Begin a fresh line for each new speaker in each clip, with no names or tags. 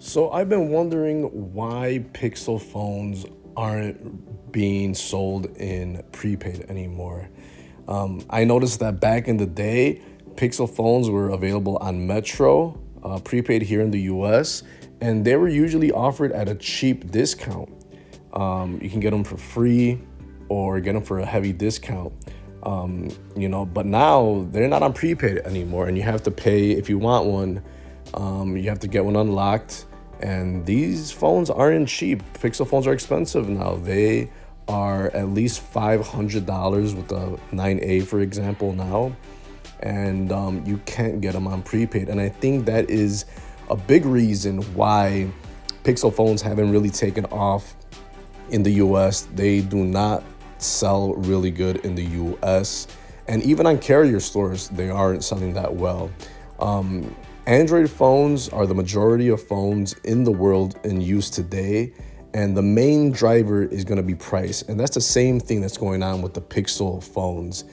So I've been wondering why Pixel phones aren't being sold in prepaid anymore. I noticed that back in the day, Pixel phones were available on Metro, prepaid here in the US, and they were usually offered at a cheap discount. You can get them for free or get them for a heavy discount. But now they're not on prepaid anymore, and you have to pay if you want one. You have to get one unlocked, and these phones aren't cheap. Pixel phones are expensive now. They are at least $500 with the 9A, for example, now, and you can't get them on prepaid. And I think that is a big reason why Pixel phones haven't really taken off in the US. They do not sell really good in the US. And even on carrier stores, they aren't selling that well. Android phones are the majority of phones in the world in use today. And the main driver is going to be price. And that's the same thing that's going on with the Pixel phones.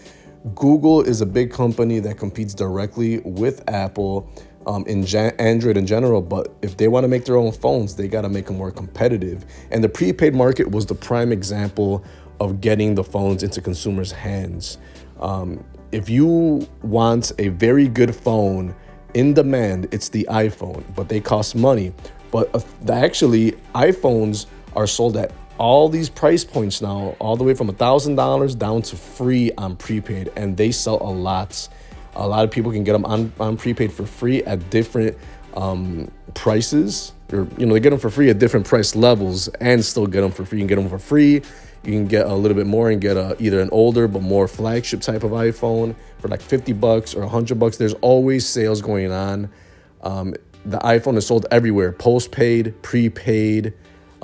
Google is a big company that competes directly with Apple Android in general, but if they want to make their own phones, they got to make them more competitive. And the prepaid market was the prime example of getting the phones into consumers' hands. If you want a very good phone in demand, it's the iPhone, but they cost money. But actually, iPhones are sold at all these price points now, all the way from $1,000 down to free on prepaid, and they sell a lot. A lot of people can get them on prepaid for free at different prices, or they get them for free at different price levels, and still get them for free. You can get them for free. You can get a little bit more and get either an older but more flagship type of iPhone for like $50 or $100. There's always sales going on. The iPhone is sold everywhere: postpaid, prepaid,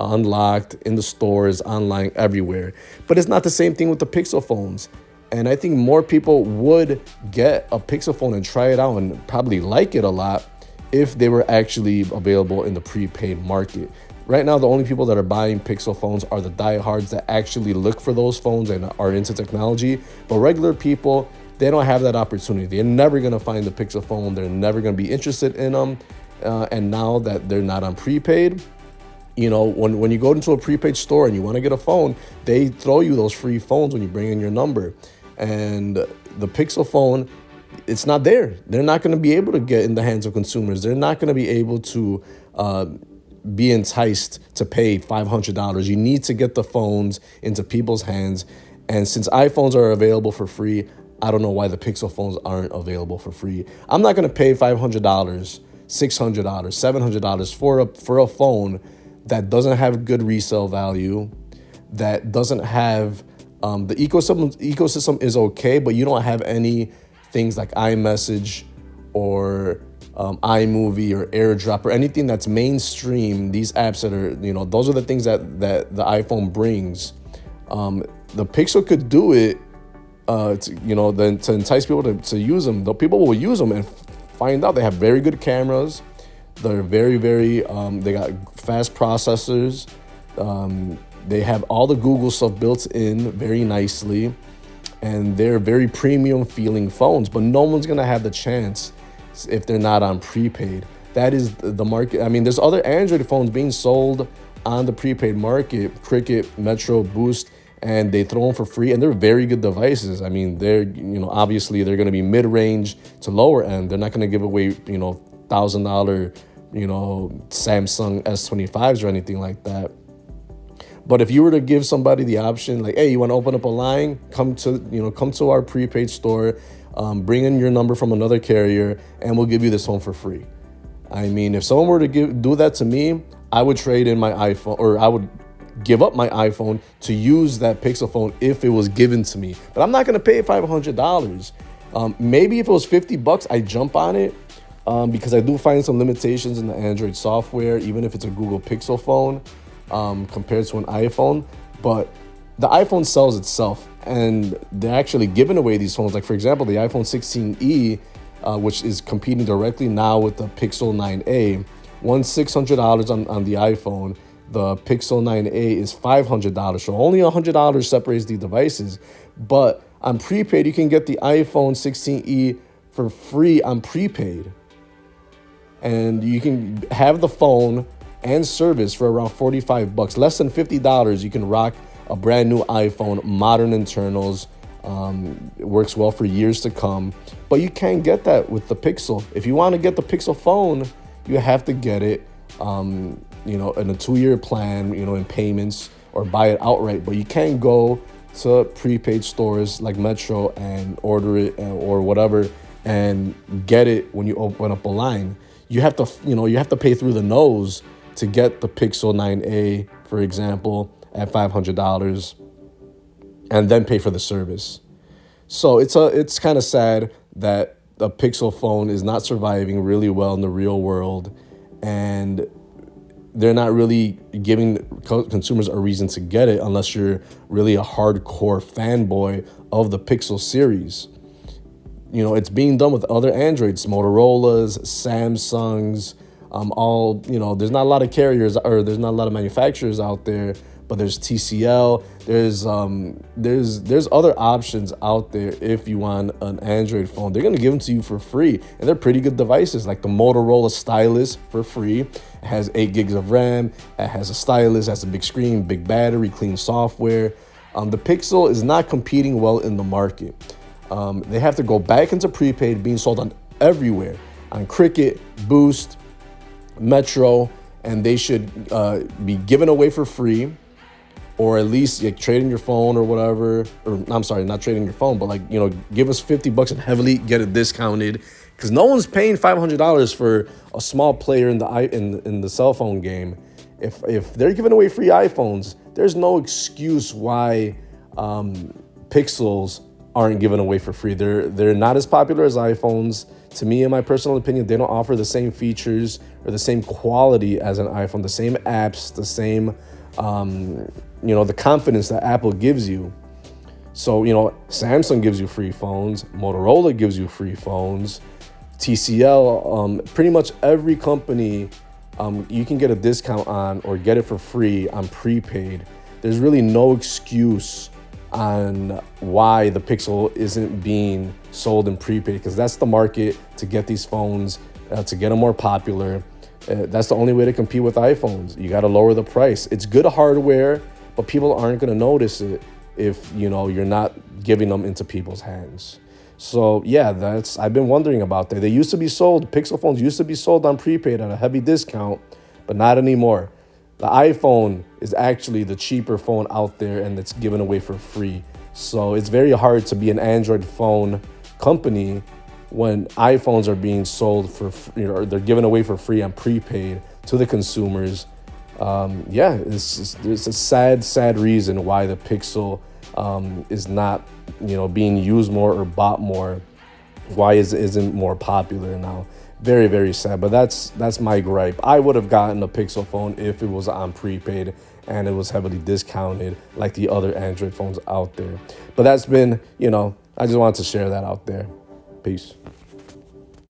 unlocked, in the stores, online, everywhere. But it's not the same thing with the Pixel phones. And I think more people would get a Pixel phone and try it out and probably like it a lot if they were actually available in the prepaid market. Right now, the only people that are buying Pixel phones are the diehards that actually look for those phones and are into technology. But regular people, they don't have that opportunity. They're never going to find the Pixel phone. They're never going to be interested in them. And now that they're not on prepaid, when you go into a prepaid store and you want to get a phone, they throw you those free phones when you bring in your number. And the Pixel phone, it's not there. They're not going to be able to get in the hands of consumers. They're not going to be able to be enticed to pay $500. You need to get the phones into people's hands. And since iPhones are available for free, I don't know why the Pixel phones aren't available for free. I'm not going to pay $500, $600, $700 for a phone that doesn't have good resale value, that doesn't have the ecosystem is okay, but you don't have any things like iMessage or iMovie or AirDrop or anything that's mainstream. These apps that are, those are the things that the iPhone brings. The Pixel could do it, to entice people to use them. The people will use them and find out they have very good cameras. They're very, very, they got fast processors. They have all the Google stuff built in very nicely, and they're very premium feeling phones, but no one's going to have the chance if they're not on prepaid. That is the market. I mean, there's other Android phones being sold on the prepaid market, Cricket, Metro, Boost, and they throw them for free, and they're very good devices. I mean, they're, obviously they're going to be mid-range to lower end. They're not going to give away, $1,000, Samsung S25s or anything like that. But if you were to give somebody the option, like, hey, you want to open up a line, come to our prepaid store, bring in your number from another carrier, and we'll give you this phone for free. I mean, if someone were to do that to me, I would trade in my iPhone, or I would give up my iPhone to use that Pixel phone if it was given to me. But I'm not going to pay $500. Maybe if it was $50, I jump on it, because I do find some limitations in the Android software, even if it's a Google Pixel phone. Compared to an iPhone, but the iPhone sells itself, and they're actually giving away these phones. Like, for example, the iPhone 16e, which is competing directly now with the Pixel 9a, one's $600 on the iPhone. The Pixel 9a is $500, so only $100 separates the devices. But on prepaid, you can get the iPhone 16e for free on prepaid. and you can have the phone and service for around 45 bucks, less than $50. You can rock a brand new iPhone, modern internals. It works well for years to come, but you can't get that with the Pixel. If you want to get the Pixel phone, you have to get it, in a 2-year plan, in payments, or buy it outright. But you can't go to prepaid stores like Metro and order it or whatever and get it when you open up a line. You have to pay through the nose to get the Pixel 9a, for example, at $500, and then pay for the service. So it's kind of sad that the Pixel phone is not surviving really well in the real world, and they're not really giving consumers a reason to get it unless you're really a hardcore fanboy of the Pixel series. It's being done with other Androids, Motorola's, Samsung's, there's not a lot of carriers, or there's not a lot of manufacturers out there, but there's TCL, there's other options out there. If you want an Android phone, they're going to give them to you for free, and they're pretty good devices, like the Motorola Stylus for free. It has 8 gigs of RAM, it has a stylus, has a big screen, big battery, clean software. The Pixel is not competing well in the market. They have to go back into prepaid, being sold on everywhere, on Cricket, Boost, Metro, and they should be given away for free, or at least trading your phone or whatever. Or I'm sorry, not trading your phone, but give us 50 bucks and heavily get it discounted, because no one's paying $500 for a small player in the cell phone game. If they're giving away free iPhones, there's no excuse why Pixels aren't given away for free. They're not as popular as iPhones. To me, in my personal opinion, they don't offer the same features or the same quality as an iPhone, the same apps, the same, the confidence that Apple gives you. So, Samsung gives you free phones, Motorola gives you free phones, TCL, pretty much every company you can get a discount on or get it for free on prepaid. There's really no excuse on why the Pixel isn't being sold in prepaid, because that's the market to get these phones, to get them more popular. That's the only way to compete with iPhones. You got to lower the price. It's good hardware, but people aren't going to notice it if you're not giving them into people's hands. So yeah, I've been wondering about that. They used to be sold, Pixel phones used to be sold on prepaid at a heavy discount, but not anymore. The iPhone is actually the cheaper phone out there, and it's given away for free. So it's very hard to be an Android phone company when iPhones are being sold for, they're given away for free on prepaid to the consumers. It's a sad reason why the Pixel is not, being used more or bought more. Why isn't more popular now? Very, very sad, but that's my gripe. I would have gotten a Pixel phone if it was on prepaid and it was heavily discounted like the other Android phones out there. But that's been, I just wanted to share that out there. Peace.